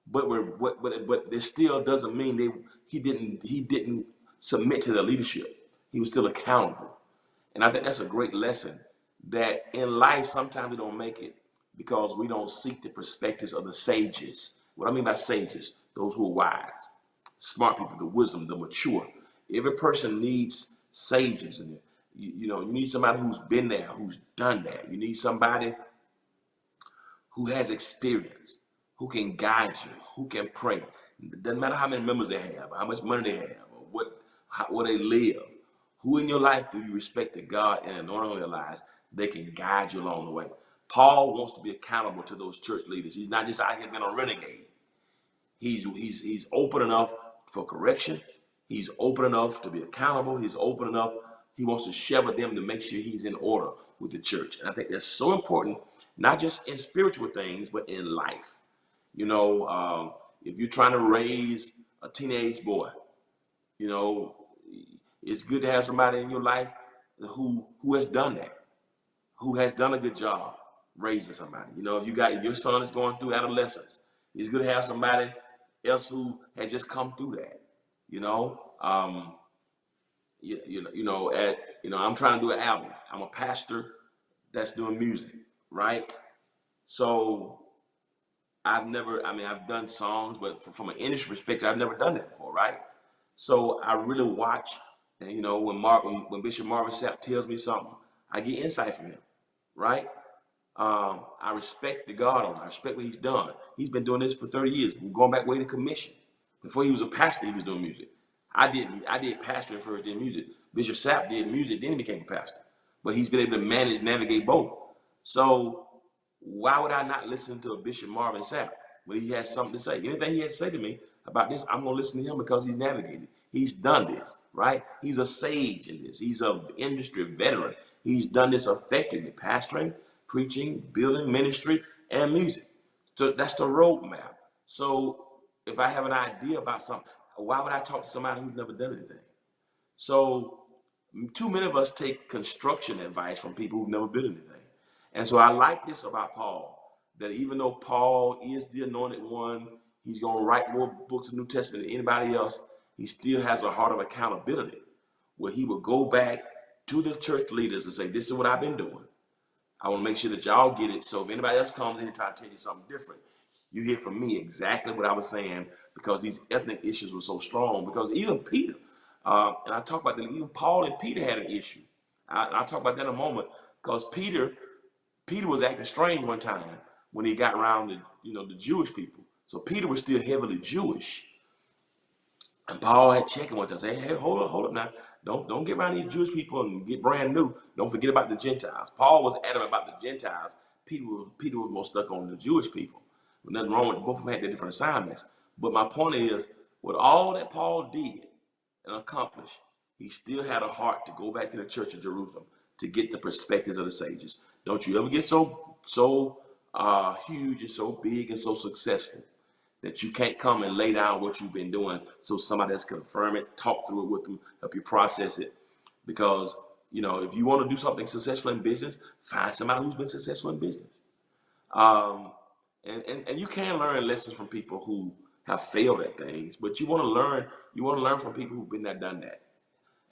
But it still doesn't mean he didn't submit to the leadership. He was still accountable. And I think that's a great lesson, that in life sometimes we don't make it because we don't seek the perspectives of the sages, What I mean by sages, those who are wise, smart people, the wisdom, the mature. Every person needs sages, and you need somebody who's been there, who's done that. You need somebody who has experience, who can guide you, who can pray. It doesn't matter how many members they have, how much money they have, or where they live. Who in your life do you respect that God and anoint on their lives? They can guide you along the way. Paul wants to be accountable to those church leaders. He's not just out here being a renegade. He's open enough for correction. He's open enough to be accountable. He's open enough. He wants to share with them to make sure he's in order with the church. And I think that's so important, not just in spiritual things, but in life. If you're trying to raise a teenage boy, it's good to have somebody in your life who has done that, who has done a good job raising somebody. If your son is going through adolescence, it's good to have somebody else who has just come through that. I'm trying to do an album. I'm a pastor that's doing music, right? So I've done songs, but from an industry perspective, I've never done that before, right? So I really watch, and when Bishop Marvin Sapp tells me something, I get insight from him, right? I respect the God on it. I respect what he's done. He's been doing this for 30 years. We're going back way to commission. Before he was a pastor, he was doing music. I did pastoring first, did music. Bishop Sapp did music, then he became a pastor. But he's been able to navigate both. So why would I not listen to a Bishop Marvin Sapp when he has something to say? Anything he had to say to me about this, I'm going to listen to him because he's navigated. He's done this, right? He's a sage in this. He's an industry veteran. He's done this effectively, pastoring, preaching, building ministry, and music. So that's the roadmap. So if I have an idea about something, why would I talk to somebody who's never done anything? So too many of us take construction advice from people who've never built anything. And so I like this about Paul, that even though Paul is the anointed one, he's going to write more books of the New Testament than anybody else, he still has a heart of accountability where he will go back to the church leaders and say, this is what I've been doing. I want to make sure that y'all get it. So if anybody else comes in and try to tell you something different, you hear from me exactly what I was saying, because these ethnic issues were so strong. Because even Peter, and I talk about that, even Paul and Peter had an issue. I'll talk about that in a moment, because Peter was acting strange one time when he got around the Jewish people. So Peter was still heavily Jewish. And Paul had checked him one time, say, hey, hold up now. Don't get around these Jewish people and get brand new. Don't forget about the Gentiles. Paul was adamant about the Gentiles. Peter was more stuck on the Jewish people. Nothing wrong with both of them had their different assignments. But my point is, with all that Paul did and accomplished, he still had a heart to go back to the church of Jerusalem to get the perspectives of the sages. Don't you ever get so huge and so big and so successful that you can't come and lay down what you've been doing so somebody else can confirm it, talk through it with you, help you process it. Because, if you want to do something successful in business, find somebody who's been successful in business. And you can learn lessons from people who have failed at things, but you want to learn from people who've been there, done that.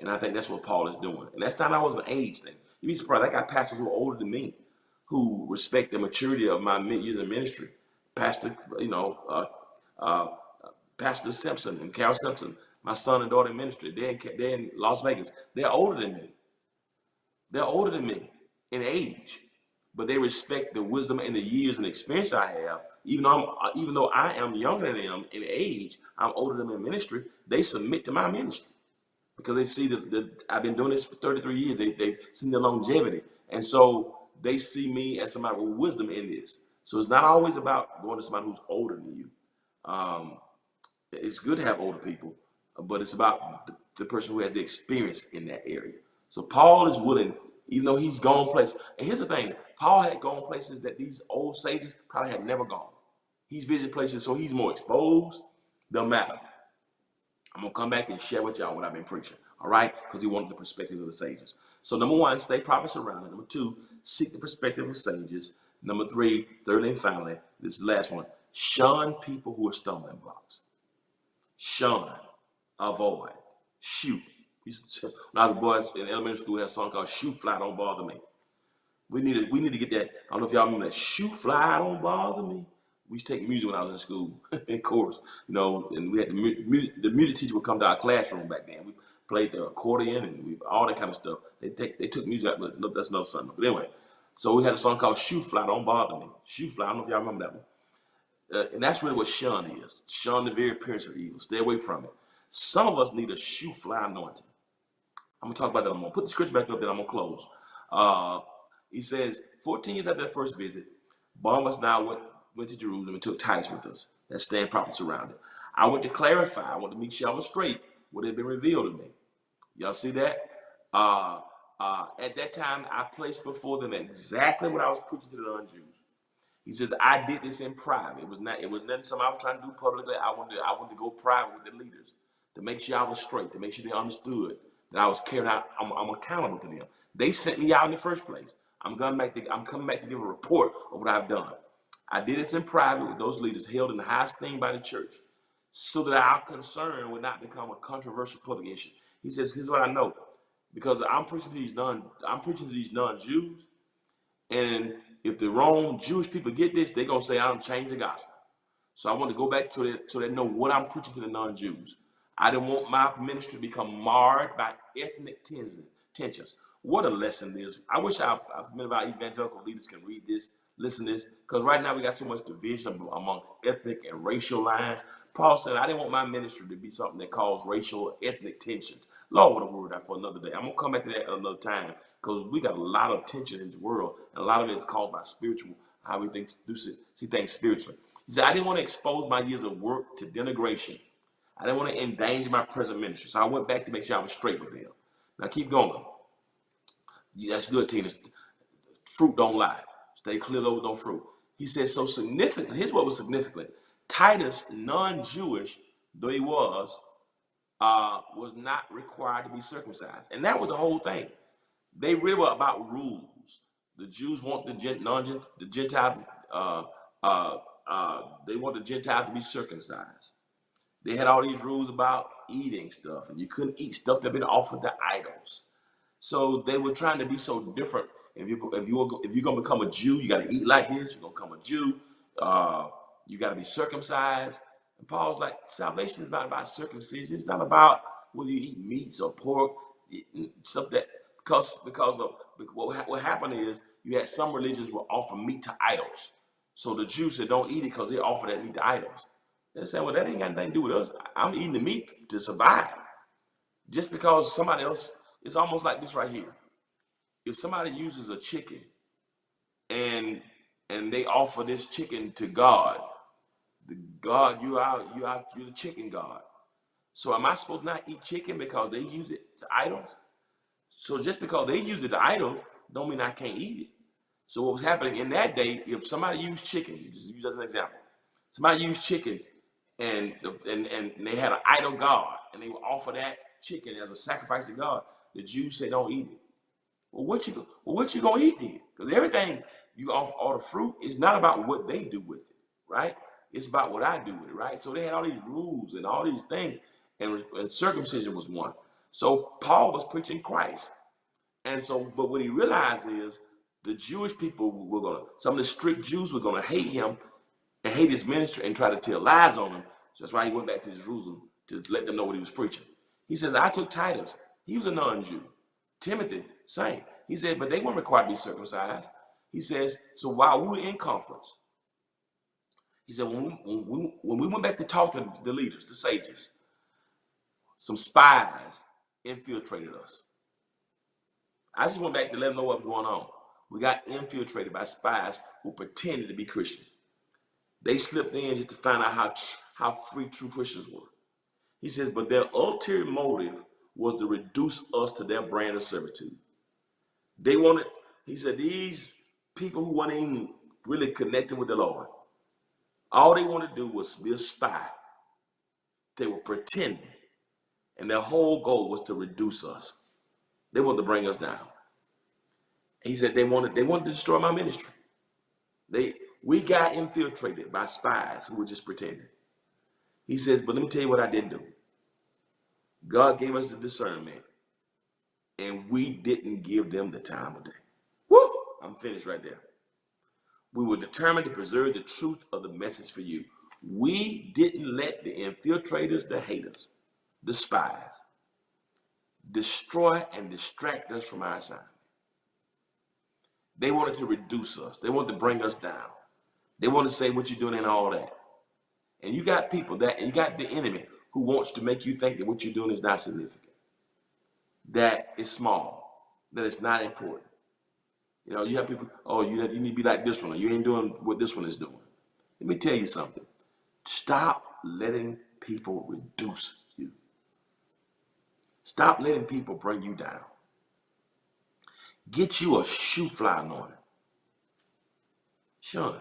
And I think that's what Paul is doing. And that's not always an age thing. You'd be surprised. I got pastors who are older than me who respect the maturity of my years in ministry. Pastor Simpson and Carol Simpson, my son and daughter in ministry, they're in Las Vegas. They're older than me. They're older than me in age, but they respect the wisdom and the years and experience I have. Even though I am younger than them in age, I'm older than them in ministry. They submit to my ministry because they see that I've been doing this for 33 years. They've seen the longevity, and so they see me as somebody with wisdom in this. So it's not always about going to somebody who's older than you. It's good to have older people, but it's about the person who has the experience in that area. So Paul is willing, even though he's gone places. And here's the thing, Paul had gone places that these old sages probably had never gone. He's visited places, so he's more exposed. Don't matter. I'm going to come back and share with y'all what I've been preaching, all right? Because he wanted the perspectives of the sages. So number one, stay prophets around it. Number two, seek the perspective of sages. Number three, thirdly and finally, this last one, shun people who are stumbling blocks. Shun, avoid, shoot. When I was a boy in elementary school, we had a song called "Shoot Fly Don't Bother Me." We need to get that. I don't know if y'all remember that. Shoot fly don't bother me. We used to take music when I was in school, of course, you know, and we had the music teacher would come to our classroom back then. We played the accordion and all that kind of stuff. They took music out, but no, that's another song. But anyway, so we had a song called "Shoe Fly." Don't bother me. Shoe Fly. I don't know if y'all remember that one. And that's really what Shun is. Shun, the very appearance of evil. Stay away from it. Some of us need a shoe fly anointing. I'm going to talk about that. I'm going to put the scripture back up, then I'm going to close. He says, 14 years after that first visit, Barnabas and I went to Jerusalem and took Titus with us. That stand properly surrounded. I went to clarify. I want to make sure I was straight what had been revealed to me. Y'all see that? At that time, I placed before them exactly what I was preaching to the non-Jews. He says, I did this in private. It was nothing something I was trying to do publicly. I wanted to go private with the leaders to make sure I was straight, to make sure they understood that I was carrying out, I'm accountable to them. They sent me out in the first place. I'm coming back to give a report of what I've done. I did this in private with those leaders held in the highest esteem by the church, so that our concern would not become a controversial public issue. He says, here's what I know. Because I'm preaching to these non-Jews, and if the wrong Jewish people get this, they're going to say, I don't change the gospel. So I want to go back to that so they know what I'm preaching to the non-Jews. I didn't want my ministry to become marred by ethnic tensions. What a lesson it is. I wish many of our evangelical leaders can read this, listen to this, because right now we got so much division among ethnic and racial lines. Paul said, I didn't want my ministry to be something that caused racial, ethnic tensions. Lord, what a word for another day. I'm going to come back to that at another time, because we got a lot of tension in this world, and a lot of it is caused by spiritual, how we see things spiritually. He said, I didn't want to expose my years of work to denigration. I didn't want to endanger my present ministry. So I went back to make sure I was straight with them. Now keep going. Yeah, that's good, Tina. Fruit don't lie. Stay clear over no fruit. He said, so significant. Here's what was significant. Titus, non-Jewish though he was not required to be circumcised. And that was the whole thing. They really were about rules. The Jews want the Gentiles, they want the Gentiles to be circumcised. They had all these rules about eating stuff, and you couldn't eat stuff that had been offered to idols. So they were trying to be so different. If you're gonna become a Jew, you got to eat like this. You're gonna become a Jew. You got to be circumcised. And Paul's like, salvation is not about circumcision. It's not about whether you eat meats or pork, stuff that because of what happened is you had some religions will offer meat to idols. So the Jews said don't eat it because they offer that meat to idols. They said, well, that ain't got nothing to do with us. I'm eating the meat to survive. Just because somebody else, it's almost like this right here. If somebody uses a chicken and they offer this chicken to God, you're the chicken God. So am I supposed to not eat chicken because they use it to idols? So just because they use it to idols, don't mean I can't eat it. So what was happening in that day, if somebody used chicken, just use as an example, somebody used chicken and they had an idol god, and they would offer that chicken as a sacrifice to God, the Jews say don't eat it. Well, what you gonna eat then? Because everything you offer, all the fruit, is not about what they do with it, right? It's about what I do with it, right? So they had all these rules and all these things, and circumcision was one. So Paul was preaching Christ, and so, but what he realized is the Jewish people some of the strict Jews were gonna hate him and hate his ministry and try to tell lies on him. So that's why he went back to Jerusalem to let them know what he was preaching. He says, I took Titus. He was a non-Jew. Timothy, same. He said, but they weren't required to be circumcised. He says, so while we were in conference, he said, when we went back to talk to the leaders, the sages, some spies infiltrated us. I just went back to let them know what was going on. We got infiltrated by spies who pretended to be Christians. They slipped in just to find out how free true Christians were. He says, but their ulterior motive was to reduce us to their brand of servitude. They wanted, he said, these people who weren't even really connected with the Lord, all they wanted to do was be a spy. They were pretending. And their whole goal was to reduce us. They wanted to bring us down. He said they wanted to destroy my ministry. We got infiltrated by spies who were just pretending. He says, but let me tell you what I didn't do. God gave us the discernment, and we didn't give them the time of day. Woo! I'm finished right there. We were determined to preserve the truth of the message for you. We didn't let the infiltrators, the haters, the spies, destroy and distract us from our assignment. They wanted to reduce us. They wanted to bring us down. They want to say what you're doing and all that. And you got people and you got the enemy who wants to make you think that what you're doing is not significant, that it's small, that it's not important. You know, you have people, oh, you need to be like this one, or you ain't doing what this one is doing. Let me tell you something. Stop letting people reduce you. Stop letting people bring you down. Get you a shoe fly anointing. Shun.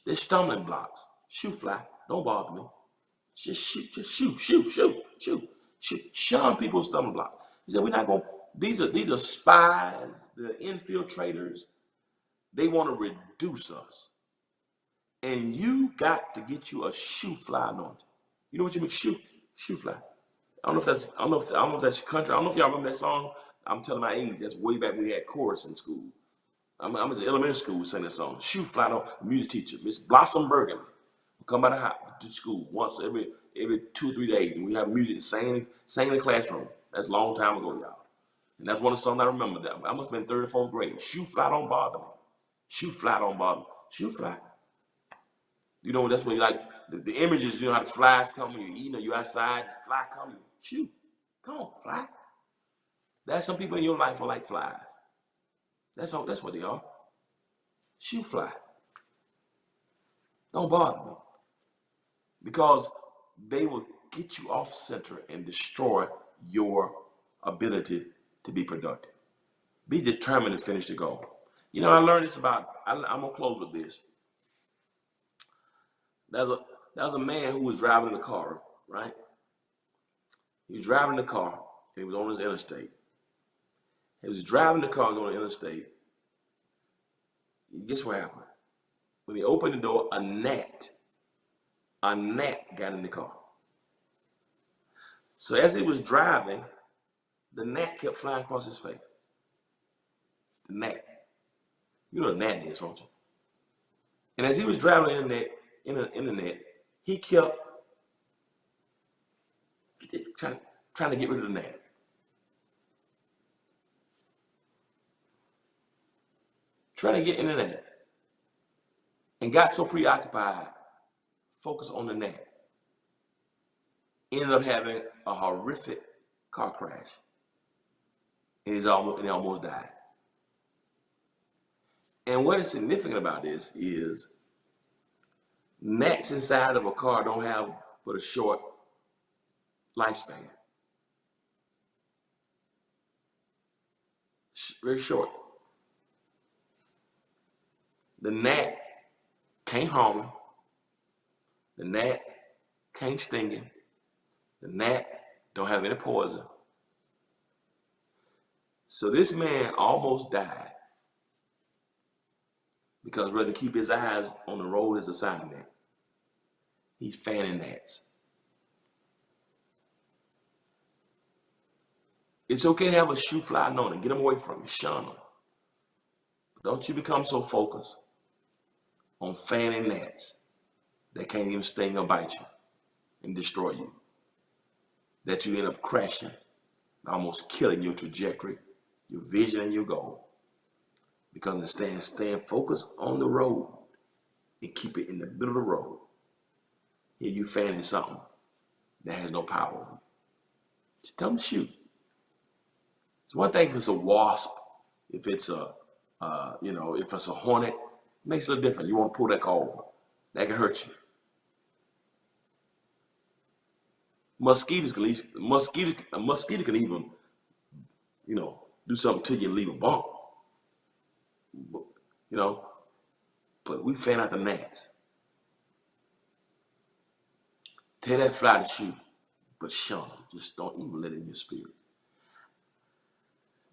They're stumbling blocks. Shoe fly. Don't bother me. Just shoot. Shun people's stumbling blocks. He said, we're not going, these are spies, the infiltrators. They want to reduce us. And you got to get you a shoe fly anointing. You know what you mean? Shoe fly. I don't know if that's country. I don't know if y'all remember that song. I'm telling my age. That's way back when we had chorus in school. I'm in elementary school. We sang that song. Shoe fly on music teacher, Miss Blossom Bergen, would come by the house to school once every 2 or 3 days, and we have music sang in the classroom. That's a long time ago, y'all. And that's one of the songs I remember. That I must have been third or fourth grade. Shoe fly don't bother me. Shoe fly don't bother me. Shoe fly. You know, that's when you like the images, you know how the flies come when you're eating or you're outside, the fly come, you shoot. Come on, fly. That's some people in your life are like flies. That's what they are. Shoe fly. Don't bother me. Because they will get you off center and destroy your ability to be productive. Be determined to finish the goal. You know, I learned this I'm gonna close with this. That was a man who was driving in a car, right? He was driving the car, and he was on his interstate. He was driving the car on the interstate. Guess what happened? When he opened the door, a gnat got in the car. So as he was driving, the gnat kept flying across his face. The gnat. You know what a gnat is, don't you? And as he was driving in the net, he kept trying to get rid of the gnat. Trying to get in the net. And got so preoccupied, focused on the gnat. Ended up having a horrific car crash. And he almost died. And what is significant about this is gnats inside of a car don't have but a short lifespan. Very short. The gnat can't harm him. The gnat can't sting him. The gnat don't have any poison. So this man almost died because rather than keep his eyes on the road as assignment, he's fanning gnats. It's okay to have a shoe fly anointing. Get them away from you. Shun them. Don't you become so focused on fanning gnats that can't even sting or bite you and destroy you, that you end up crashing, almost killing your trajectory, your vision, and your goal. Because instead, staying focused on the road and keep it in the middle of the road. Here you fanning something that has no power over you. Just tell them to shoot. It's one thing if it's a wasp, if it's if it's a hornet, it makes it a little different. You want to pull that car over. That can hurt you. A mosquito can even, do something to you and leave a bump. But we fan out the gnats. Tell that fly to shoot, but shun them. Just don't even let it in your spirit.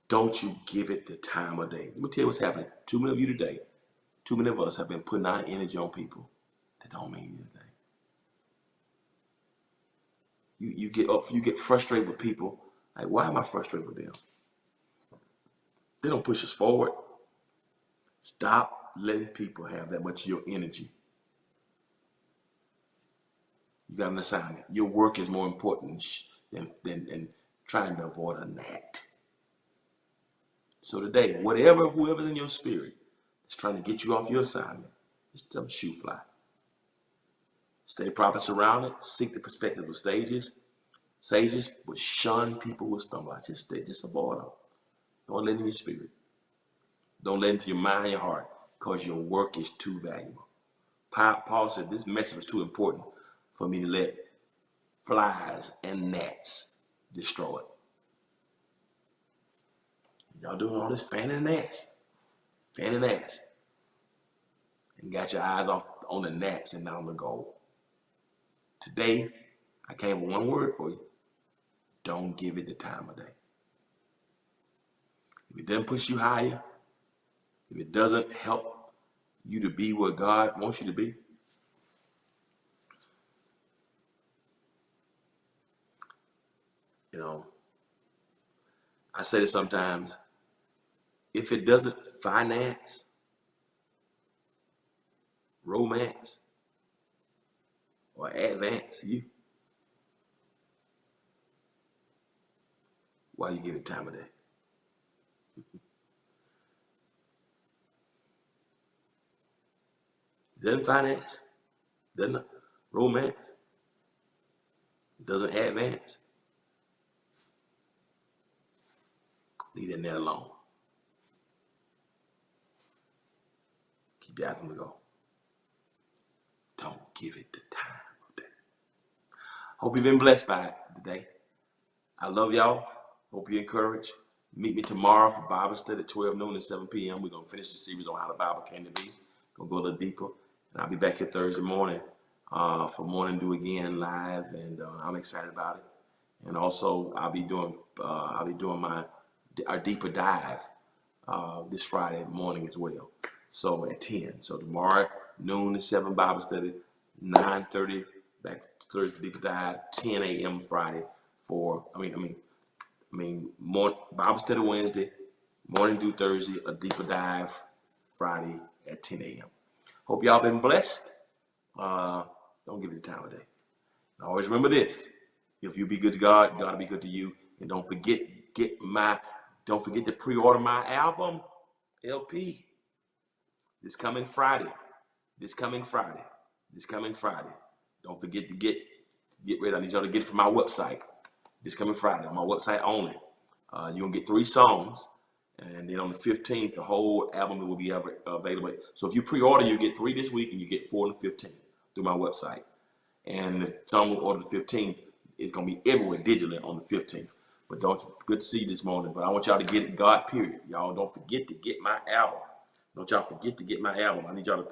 Don't you give it the time of day. Let me tell you what's happening. Too many of you today, too many of us have been putting our energy on people that don't mean anything. You get frustrated with people. Like, why am I frustrated with them? They don't push us forward. Stop letting people have that much of your energy. You got an assignment. Your work is more important than trying to avoid a gnat. So today, whoever's in your spirit is trying to get you off your assignment, just tell them shoot fly. Stay properly surrounded. Seek the perspective of sages, but shun people who stumble. Just avoid them. Don't let in your spirit. Don't let into your mind and your heart, because your work is too valuable. Paul said this message was too important for me to let flies and gnats destroy it. Y'all doing all this fanning gnats, and got your eyes off on the gnats and not on the goal. Today, I came with one word for you. Don't give it the time of day. If it doesn't push you higher, if it doesn't help you to be what God wants you to be, I say this sometimes, if it doesn't finance, romance, or advance you, why you give it time of day? Doesn't finance, doesn't romance, doesn't advance, leave that net alone. Keep your eyes on the goal. Don't give it the time of day. Hope you've been blessed by it today. I love y'all. Hope you're encouraged. Meet me tomorrow for Bible study at 12 noon and 7 p.m. We're going to finish the series on how the Bible came to be. Going to go a little deeper. And I'll be back here Thursday morning for Morning Dew Again live. And I'm excited about it. And also, I'll be doing our deeper dive this Friday morning as well. So at 10. So tomorrow, noon to 7 Bible study, 9:30 back Thursday for deeper dive, 10 a.m. Friday for Bible study Wednesday, Morning Dew Thursday, a deeper dive Friday at 10 a.m. Hope y'all been blessed. Don't give it the time of day. And always remember this: if you be good to God, God will be good to you. And don't forget to pre-order my album, LP. This coming Friday. Don't forget to get ready. I need y'all to get it from my website. This coming Friday on my website only. You're gonna get 3 songs, and then on the 15th, the whole album will be available. So if you pre-order, you get 3 this week, and you get 4 on the 15th through my website. And if someone will order the 15th, it's gonna be everywhere digitally on the 15th. But good to see you this morning. But I want y'all to get it, God, period. Y'all don't forget to get my album. Don't y'all forget to get my album. I need y'all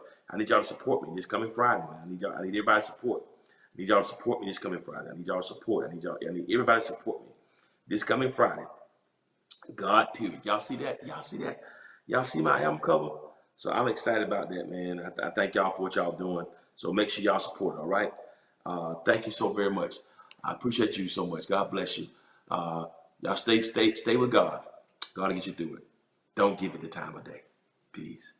to support me this coming Friday, man. I need everybody's support. I need y'all to support me this coming Friday. I need y'all to support. I need everybody to support me this coming Friday. God, period. Y'all see that? Y'all see my album cover? So I'm excited about that, man. I thank y'all for what y'all doing. So make sure y'all support, all right? Thank you so very much. I appreciate you so much. God bless you. Y'all stay with God. God will get you through it. Don't give it the time of day. Peace.